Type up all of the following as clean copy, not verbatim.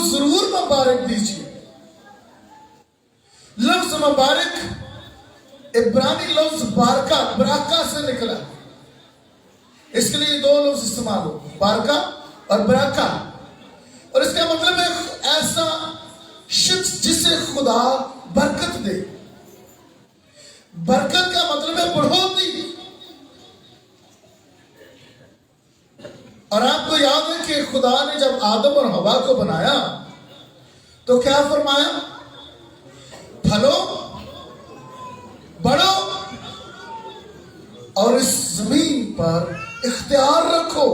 जरूर मुबारक दीजिए। लफ्ज मुबारक इब्रानी लफ्ज बारका बराका से निकला, इसके लिए दो लफ्ज इस्तेमाल हो, बारका और बराका। और इसका मतलब है ऐसा शख्स जिसे खुदा बरकत दे। बरकत का मतलब है बढ़ोतरी। और आपको याद है कि खुदा ने जब आदम और हवा को बनाया तो क्या फरमाया? फलो, बढ़ो और इस जमीन पर इख्तियार रखो।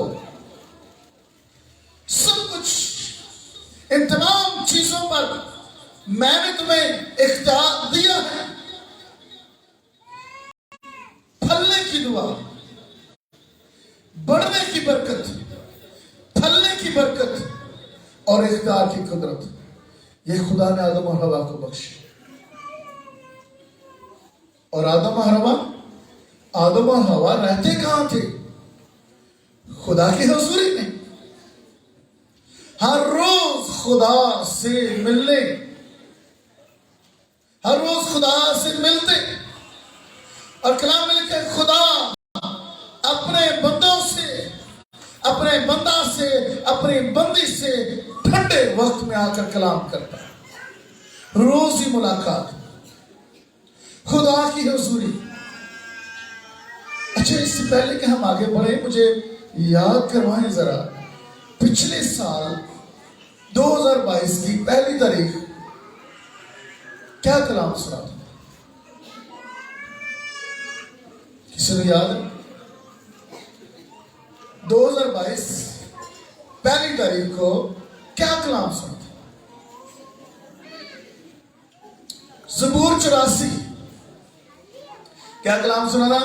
सब कुछ, इन तमाम चीजों पर मैंने तुम्हें इख्तियार दिया है। फलने की दुआ, बढ़ने की बरकत, फलने की बरकत और इख्तियार की कुदरत, ये खुदा ने आदम और हवा को बख्शी। और आदम और हवा रहते कहां थे? खुदा की हुजूरी में। हर रोज खुदा से मिलने, हर रोज खुदा से मिलते। और कलाम में लिखे खुदा अपने बंदों से, अपने बंदा से, अपनी बंदी से ठंडे वक्त में आकर कलाम करता है। रोज ही मुलाकात, खुदा की हुजूरी। अच्छा, इससे पहले कि हम आगे बढ़े, मुझे याद करवाएं जरा, पिछले साल 2022 की पहली तारीख क्या कलाम सुना था? किसी को याद है? 2022 पहली तारीख को क्या कलाम सुना था? ज़बूर 84। क्या कलाम सुना था?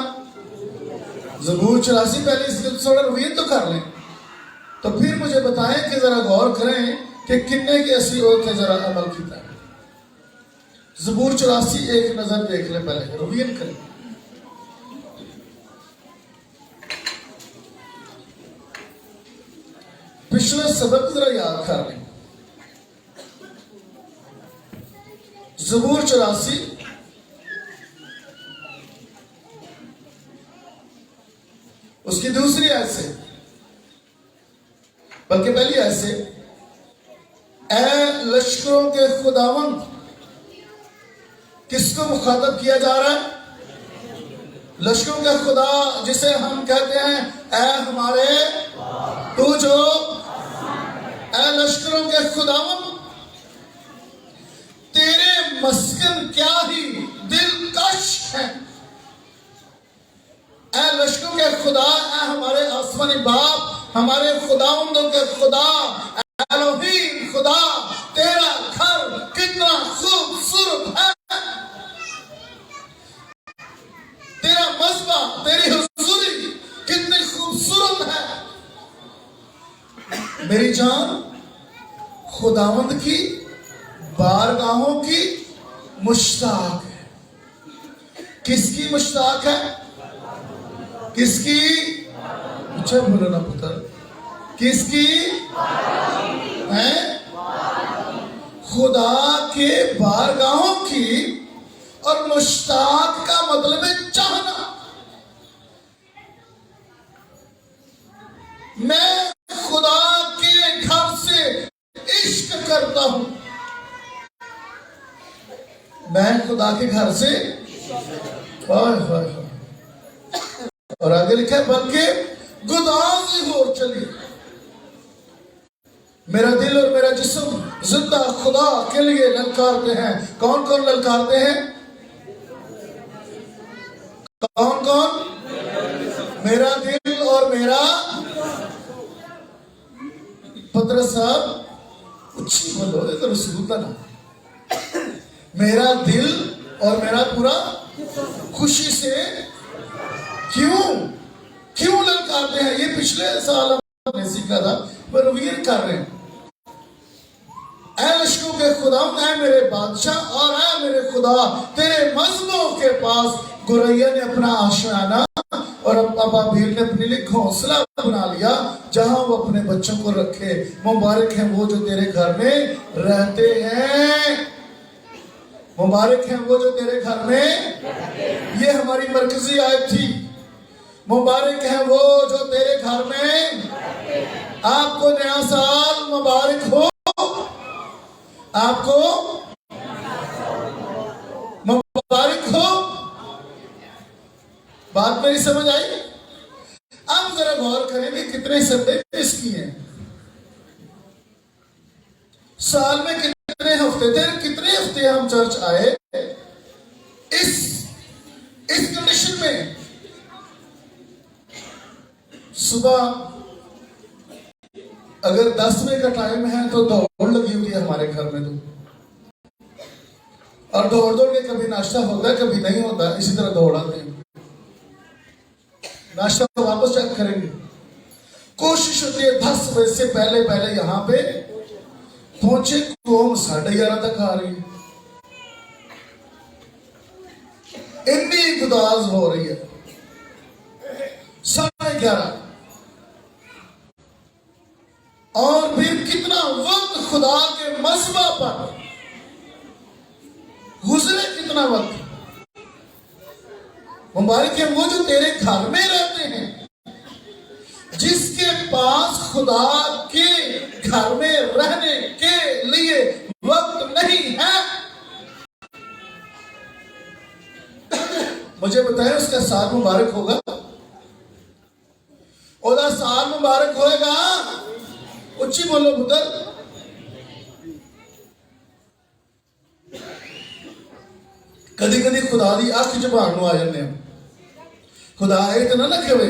ज़बूर 84। पहले इसके थोड़ा रिवीजन तो कर लें, तो फिर मुझे बताएं कि जरा गौर करें कि कितने के असली और थे, जरा अमल किया। ज़बूर 84 एक नजर देख लें, पहले रिवीजन करें। पिछला सबक जरा याद कर लें। ज़बूर 84 उसकी दूसरी आयत से, बल्कि पहली आयत से, ऐ लश्करों के खुदावंद, किसको मुखातब किया जा रहा है? लश्करों का खुदा, जिसे हम कहते हैं ऐ हमारे तू जो, ऐ लश्करों के खुदावंद, तेरे मस्कन क्या ही दिलकश है। ऐ लश्करों के खुदा, ऐ हमारे आसमानी बाप, हमारे खुदावंदों के खुदा, एलोहीम खुदा, तेरा घर कितना खूबसूरत है। तेरा मस्बा, तेरी हुजूरी कितनी खूबसूरत है। मेरी जान खुदावंद की बारगाहों की मुश्ताक है। किसकी मुश्ताक है? किसकी? अच्छा बोलो ना पुत्र, किसकी है? खुदा के बारगाहों की। और मुश्ताक का मतलब है चाहना। मैं खुदा के घर से इश्क करता हूं। मैं खुदा के घर से, और आगे लिखा है, बल्कि गुदाज़ हो चली। मेरा दिल और मेरा जिस्म जिंदा खुदा के लिए ललकारते हैं। कौन कौन ललकारते हैं? कौन कौन? मेरा दिल और मेरा, पतरस साहब उच्ची बोलो, ये तो रसूल का नाम। मेरा दिल और मेरा पूरा खुशी से क्यों ललकारते हैं? ये पिछले साल हमने सीखा था, पर रिवीजन कर रहे हैं। ऐ लश्करों के खुदा, ऐ मेरे बादशाह और ऐ मेरे खुदा, तेरे मजलों के पास गुरैया ने अपना आशियाना और अब अबाबील ने अपने लिए घोंसला बना लिया जहां वो अपने बच्चों को रखे। मुबारक हैं वो जो तेरे घर में रहते हैं, मुबारक हैं वो जो तेरे घर में। ये हमारी मरकजी आयत थी। मुबारक हैं वो जो तेरे घर में। आपको नया साल मुबारक हो, आपको मुबारक हो। बात मेरी समझ आई? अब जरा गौर करें कि कितने संडे मिस किए हैं साल में, कितने हफ्ते थे, कितने हफ्ते हम चर्च आए। इस कंडीशन में सुबह अगर 10 बजे का टाइम है तो दौड़ लगी हुई है हमारे घर में, तो और दौड़ दौड़ के कभी नाश्ता होता है कभी नहीं होता, इसी तरह दौड़ आते हैं। नाश्ता तो वापस चेक करेंगे। कोशिश होती है 10 बजे से पहले पहले यहां पे पहुंचे, कौम 11:30 तक आ रही है। इतनी गुदाज हो रही है 11:30, और फिर कितना वक्त खुदा के मसबा पर गुजरे, कितना वक्त। मुबारक है वो जो तेरे घर में रहते हैं, जिसके पास खुदा के घर में रहने के लिए वक्त नहीं है। मुझे बताएं उसका साल मुबारक होगा? ओदा साल मुबारक होएगा? उच्ची बोलो पुत्र। कदी कदी खुदा दी अख जबान आ जाने, खुदा आए तो ना लगे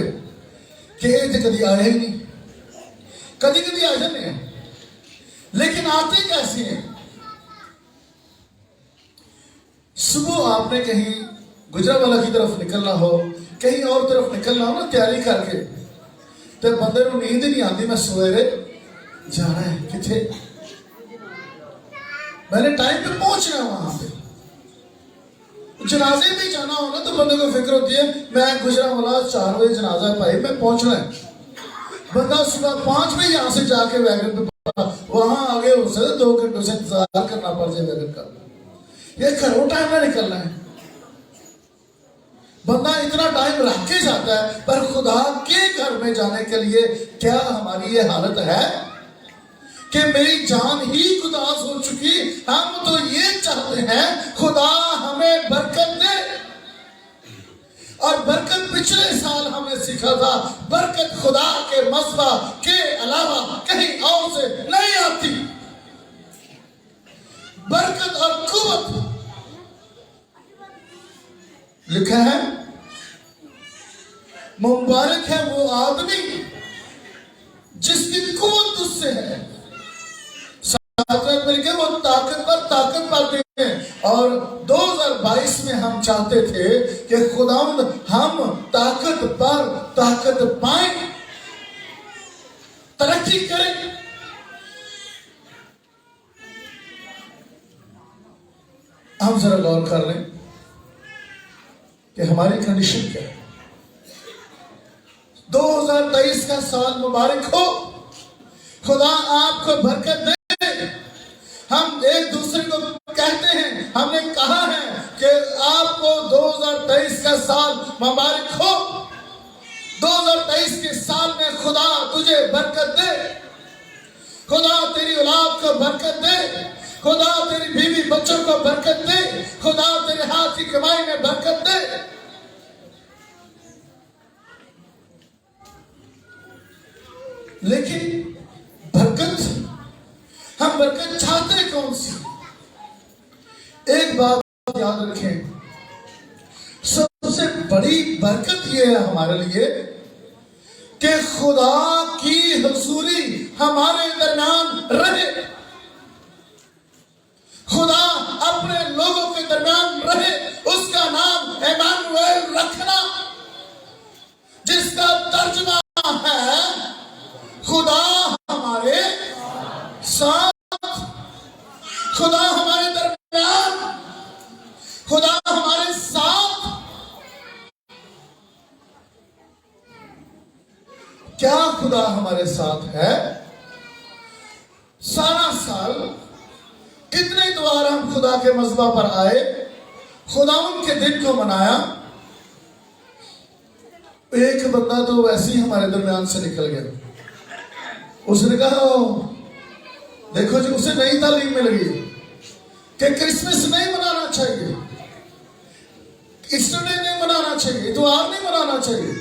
कि ये कदी आया ही नहीं, कदी कदी आ जाने हैं, लेकिन आते कैसे हैं? सुबह आपने कहीं गुजरावाला की तरफ निकलना हो, कहीं और तरफ निकलना हो ना, तैयारी करके, तो बंदे को नींद नहीं आती, मैं सवेरे जाना है किथे, मैंने टाइम पे पहुंचना है वहां पे। जनाजे भी जाना हो ना तो बंदे को फिक्र होती है, मैं गुजरावाला 4 बजे जनाजा है भाई, मैं पहुंचना है। बंदा सुबह 5 बजे यहां से जाके वैगन पे वहां आगे हो सकता 2 घंटों से इंतजार करना पड़ जाए वैगन का। ये घरों टाइम में निकलना है। बंदा इतना टाइम रख के जाता है, पर खुदा के घर में जाने के लिए क्या हमारी ये हालत है कि मेरी जान ही गुदास हो चुकी। हम तो ये चाहते हैं खुदा हमें बरकत दे, और बरकत पिछले साल हमने सीखा था, बरकत खुदा के मसबा के अलावा कहीं और से नहीं आती। बरकत और कुव्वत लिखा है, मुबारक है वो आदमी जिसकी कुव्वत उससे है। वो ताकत पाते हैं। और 2022 में हम चाहते थे कि खुदावंद हम ताकत पर ताकत पाए, तरक्की करें। हम जरा गौर कर लें कि हमारी कंडीशन क्या है। 2023 का साल मुबारक हो, खुदा आपको बरकत दे। हम एक दूसरे को कहते हैं, हमने कहा है कि आपको 2023 का साल मुबारक हो। 2023 के साल में खुदा तुझे बरकत दे, खुदा तेरी औलाद को बरकत दे, खुदा तेरी बीवी बच्चों को बरकत दे, खुदा तेरे हाथ की कमाई में बरकत दे। लेकिन बरकत, हम बरकत चाहते कौन सी? एक बात याद रखें, सबसे बड़ी बरकत यह है हमारे लिए कि खुदा की हुजूरी हमारे दरमियान रहे, खुदा अपने लोगों के दरमियान रहे। उसका नाम इमानुएल रखना, जिसका तर्जुमा है खुदा हमारे साथ, खुदा हमारे दरमियान, खुदा हमारे साथ। सारा साल इतने द्वार हम खुदा के मज़बा पर आए, खुदावंद के दिन को मनाया। एक बंदा तो वैसे ही हमारे दरमियान से निकल गया। उसने कहा देखो जी, उसे नई तालीम मिल गई कि क्रिसमस नहीं मनाना चाहिए, ईस्टर डे नहीं मनाना चाहिए, इतवार नहीं मनाना चाहिए।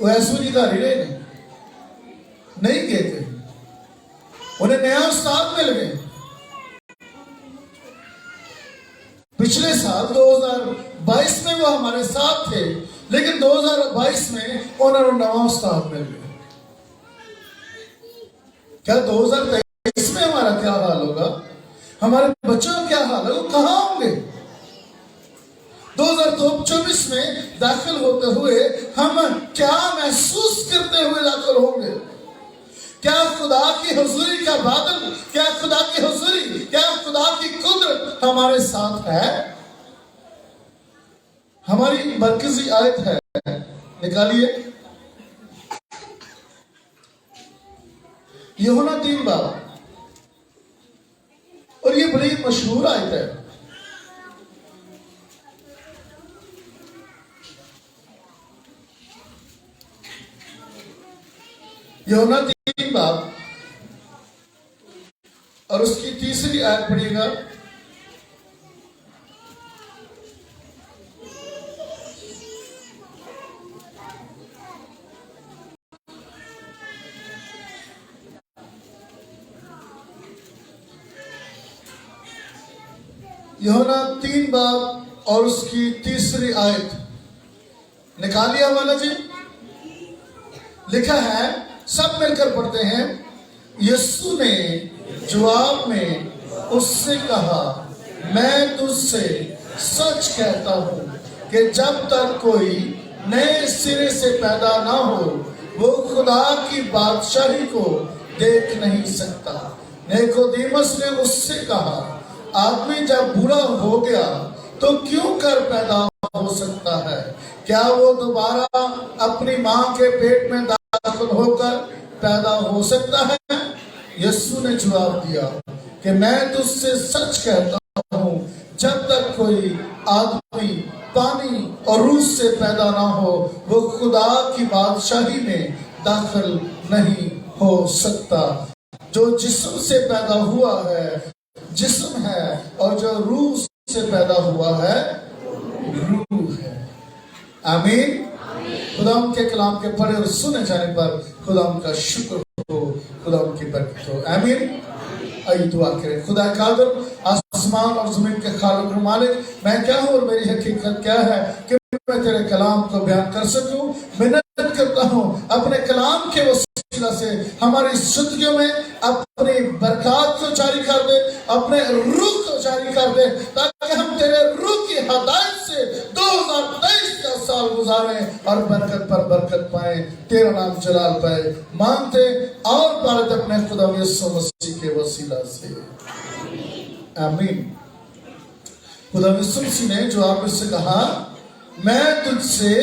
वो ऐसो जी घर ही रहे नहीं गए थे, उन्हें नया उस्ताद मिल गए। पिछले साल 2022 में वो हमारे साथ थे, लेकिन 2022 में उन्हें नवा उस्ताद मिल गया। क्या 2023 में हमारा क्या हाल होगा? हमारे बच्चों का क्या हाल है? वो कहाँ होंगे? 2024 में दाखिल होते हुए हम क्या महसूस करते हुए दाखिल होंगे? क्या खुदा की हुजूरी का बादल, क्या खुदा की हुजूरी, क्या खुदा की कुदरत हमारे साथ है? हमारी मरकजी आयत है, निकालिए, यूहन्ना 3 बाब, और ये बड़ी मशहूर आयत है। यूहन्ना 3 बाब और उसकी तीसरी आयत पढ़िएगा। यूहन्ना 3 बाब और उसकी तीसरी आयत निकालिए वाला जी। लिखा है, सब मिलकर पढ़ते हैं। यीशु ने जवाब में उससे कहा, मैं तुझसे सच कहता हूं कि जब तक कोई नए सिरे से पैदा ना हो, वो खुदा की बादशाही को देख नहीं सकता। निकोदेमुस ने उससे कहा, आदमी जब बूढ़ा हो गया तो क्यों कर पैदा हो सकता है? क्या वो दोबारा अपनी मां के पेट में दाखिल होकर पैदा हो सकता है? यीशु ने जवाब दिया कि मैं तुझसे सच कहता हूं, जब तक कोई आदमी पानी और रूह से पैदा ना हो, वो खुदा की बादशाही में दाखिल नहीं हो सकता। जो जिस्म से पैदा हुआ है जिस्म है, और जो रूह से पैदा हुआ है रूह है। आमीन। खुदा के कलाम के पढ़े और सुने जाने पर खुदा का शुक्र हो, खुदा की बरकत हो। आमीन। आइए दुआ करें। खुदा कादिर, आसमान और जमीन के खालिक और मालिक, मैं क्या हूँ और मेरी हकीकत क्या है कि मैं तेरे कलाम को बयान कर सकूं। मेहनत करता हूँ अपने कलाम के वसीला से हमारी जिंदगियों में अपनी बरकत को जारी कर दे, अपने रूह को जारी कर दे, ताकि हम तेरे रूह की हदायत से 2023 का साल गुजारें और बरकत पर बरकत पाए, तेरा नाम जलाल पाए। मांगते और पालते अपने खुदा यीशु मसीह के वसीला से, आमीन। खुदा यीशु मसीह ने जो आप इससे कहा, मैं तुझसे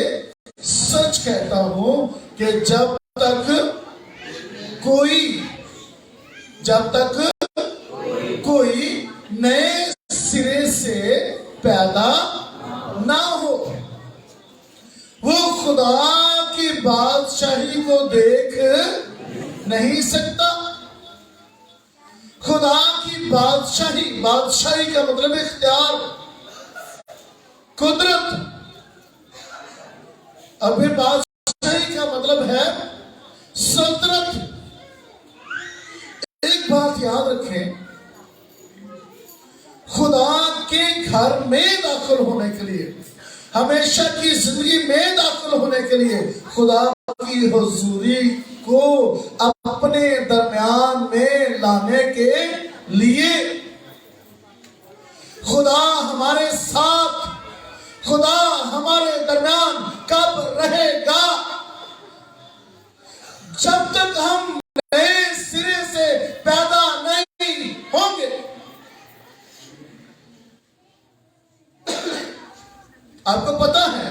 सच कहता हूं कि जब तक कोई नए सिरे से पैदा ना हो, वो खुदा की बादशाही को देख नहीं सकता। खुदा की बादशाही का मतलब इख्तियार, कुदरत। अब फिर बादशाही का मतलब है सल्तनत। एक बात याद रखें, खुदा के घर में दाखिल होने के लिए, हमेशा की जिंदगी में दाखिल होने के लिए, खुदा की हुजूरी को अपने दरमियान में लाने के लिए, खुदा हमारे साथ, खुदा हमारे दरमियान कब रहेगा? जब तक हम नए सिरे से पैदा नहीं होंगे। आपको पता है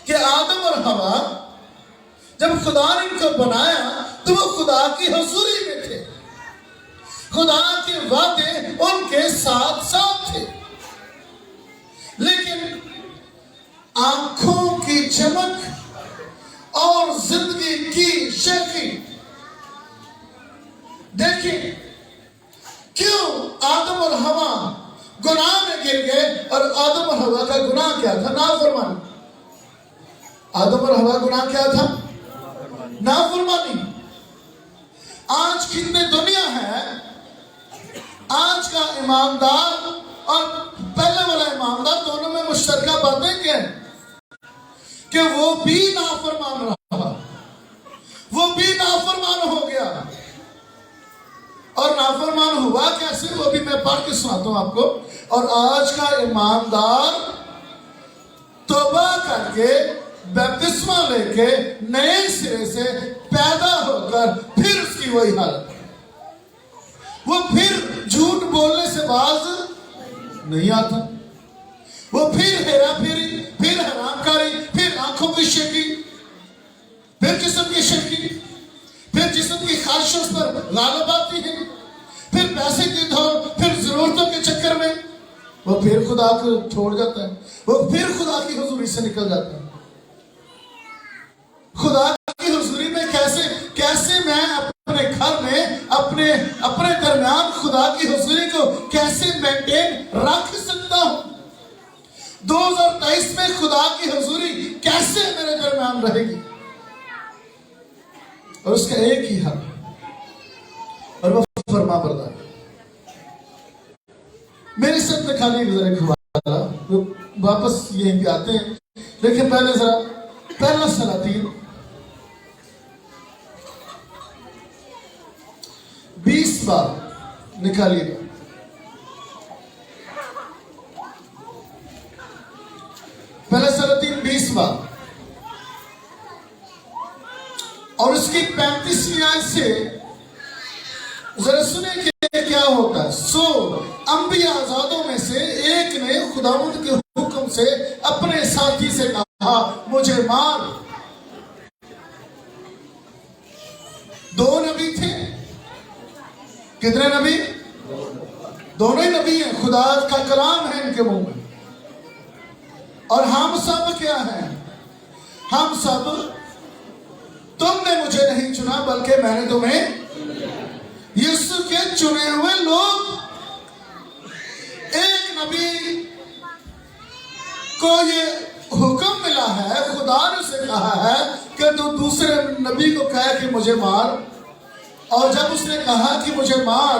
कि आदम और हवा जब खुदा ने इनको बनाया तो वो खुदा की हजूरी में थे, खुदा के वादे उनके साथ साथ थे। लेकिन आंखों की चमक और जिंदगी की शक्ति, देखिए क्यों आदम और हवा गुनाह में गिर गए। और आदम और हवा का गुनाह क्या था? नाफरमानी। आदम और हवा गुनाह क्या था? नाफरमानी। आज कितने दुनिया है, आज का ईमानदार और पहले वाला ईमानदार दोनों में मुश्तरका बातें क्या है कि वो भी नाफरमान रहा, वो भी नाफरमान हो गया। और नाफरमान हुआ कैसे, वो भी मैं पढ़ के सुनाता हूं आपको। और आज का ईमानदार तौबा करके बपतिस्मा लेके नए सिरे से पैदा होकर फिर उसकी वही हालत, वो फिर झूठ बोलने से बाज नहीं आता, वो फिर हेरा फेरी, फिर हरामकारी, फिर आंखों की शक्की, फिर जिस्म की शक्की, फिर जिस्म की ख्वाहिशों पर गालिब आती है, फिर पैसे की दौड़, फिर जरूरतों के चक्कर में वो फिर खुदा को छोड़ जाता है, वो फिर खुदा की हुजूरी से निकल जाता है। खुदा की हुजूरी में कैसे मैं अपने घर में अपने दरमियान खुदा की हुजूरी को कैसे मेंटेन रख सकता हूं? 2023 में खुदा की हुजूरी कैसे मेरे दरमियान रहेगी? और उसका एक ही हल, और वो फरमाबरदार। मेरे साथ में खाली गुजरे खुदा, वो वापस यहीं पे आते हैं। देखिए पहले जरा पहला सलातीन 20 बार निकालिएगा। पहला सलातीन 20 बार, और उसकी 35वीं आयत से जरा सुने कि क्या होता है। सो अंबिया आजादों में से एक ने खुदावंद के हुक्म से अपने साथी से कहा, मुझे मार। 2 नबी थे। कितने नबी? दोनों ही नबी हैं, खुदा का कलाम है इनके मुंह में। और हम सब क्या हैं? हम सब, तुमने मुझे नहीं चुना बल्कि मैंने तुम्हें, यीशु के चुने हुए लोग। एक नबी को ये हुक्म मिला है, खुदा ने उसे कहा है कि तू दूसरे नबी को कहे कि मुझे मार। और जब उसने कहा कि मुझे मार,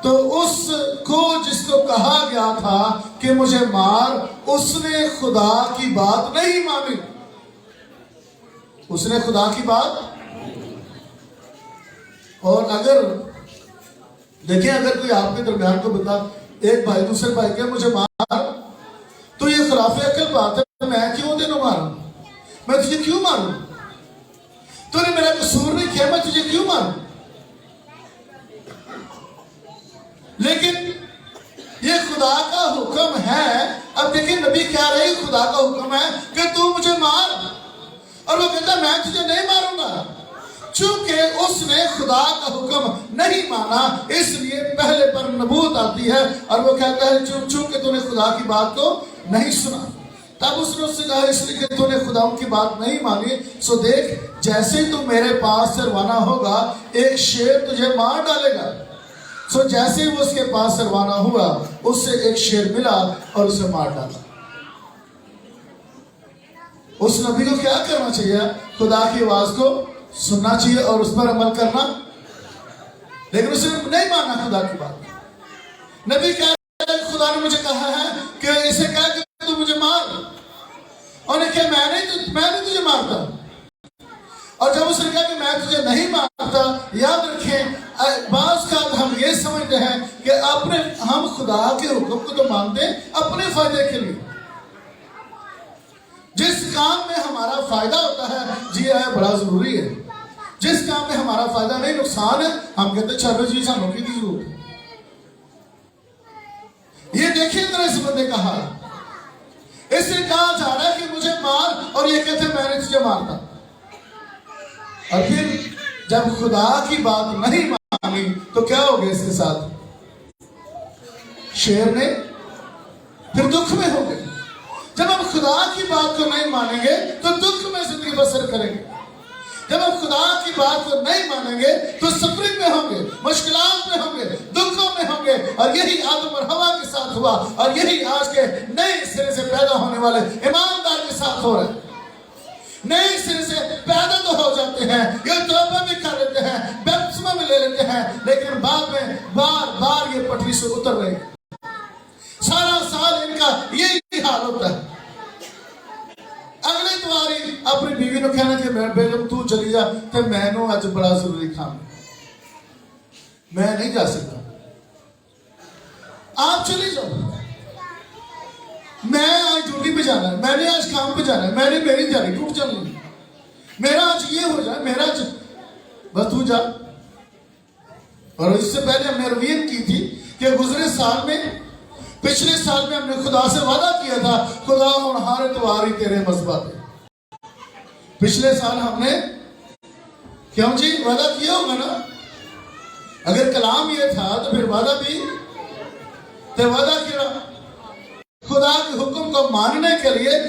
तो उसको जिसको कहा गया था कि मुझे मार, उसने खुदा की बात नहीं मानी। उसने खुदा की बात। और अगर देखिए, अगर कोई आपके दरमियान को बता, एक भाई दूसरे भाई के मुझे मार, तो ये खिलाफ अकल बात है। मैं क्यों तेनों मारूं? मैं तुझे क्यों मारूं? तूने मेरा कसूर नहीं किया, मैं तुझे क्यों मारूं? लेकिन ये खुदा का हुक्म है। अब देखिए नबी कह रहे, खुदा का हुक्म है कि तू मुझे मार, और वो कहता मैं तुझे नहीं मारूंगा। चूंकि उसने खुदा का हुक्म नहीं माना, इसलिए पहले पर नबूत आती है। और वो कहता है चूंकि तूने खुदा की बात को नहीं सुना। तब उसने उससे कहा, इसलिए कि तूने खुदा की बात नहीं मानी, सो देख जैसे तू मेरे पास से रवाना होगा, एक शेर तुझे मार डालेगा। सो जैसे ही वो उसके पास से रवाना हुआ, उससे एक शेर मिला और उसे मार डाला। उस नबी को क्या करना चाहिए? खुदा की आवाज को सुनना चाहिए और उस पर अमल करना। लेकिन उसने नहीं माना खुदा की बात। नबी कह रहे, खुदा ने मुझे कहा है कि इसे कह कि तू मुझे मार, और क्या मैं नहीं तुझे मारता। और जब उसने कहा कि मैं तुझे नहीं मारता, याद रखें बाज़ का हम ये समझते हैं कि हम खुदा के हुक्म को तो मानते हैं अपने फायदे के लिए। जिस काम में हमारा फायदा होता है, जी है बड़ा जरूरी है। जिस काम में हमारा फायदा नहीं, नुकसान है, हम कहते चलो जी सानू की जरूरत है। ये देखिए जरा इस बंदे का हाल। इसे कहा जा रहा है कि मुझे मार, और ये कहते मैंने तुझे मारता। और फिर जब खुदा की बात नहीं मानी तो क्या हो गया इसके साथ? शेर ने फिर दुख में हो गए। जब हम खुदा की बात को नहीं मानेंगे तो दुख में जिंदगी बसर करेंगे। जब हम खुदा की बात को नहीं मानेंगे तो सफरिंग में होंगे, मुश्किलात में होंगे, दुखों में होंगे। और यही आदम और हवा के साथ हुआ और यही आज के नए सिरे से पैदा होने वाले ईमानदार के साथ हो रहा है। नए सिरे से पैदा तो हो जाते हैं, ये तौबा भी कर लेते हैं, बपतिस्मा भी ले लेते हैं, लेकिन बाद में बार बार ये पटरी से उतर रहे। सारा साल इनका यही हाल होता है। अगले तुम्हारी अपनी बीवी को कहना कि मैं बेगम तू चली जा, तो मैनू आज बड़ा जरूरी काम, मैं नहीं जा सकता, आप चली जाओ, मैं आज ड्यूटी पे जाना है, मैंने आज काम पे जाना है, मैंने मेरी जानी टूट जानी, मेरा आज ये हो जाए, मेरा आज बस तू जा। और इससे पहले हमने रवीन की थी कि गुजरे साल में, पिछले साल में हमने खुदा से वादा किया था, खुदा और हारे तुम्हारी तेरे मजबा पे। पिछले साल हमने क्यों जी वादा किया होगा ना? अगर कलाम ये था तो फिर वादा भी तो वादा किया। खुदा के हुक्म को मानने के लिए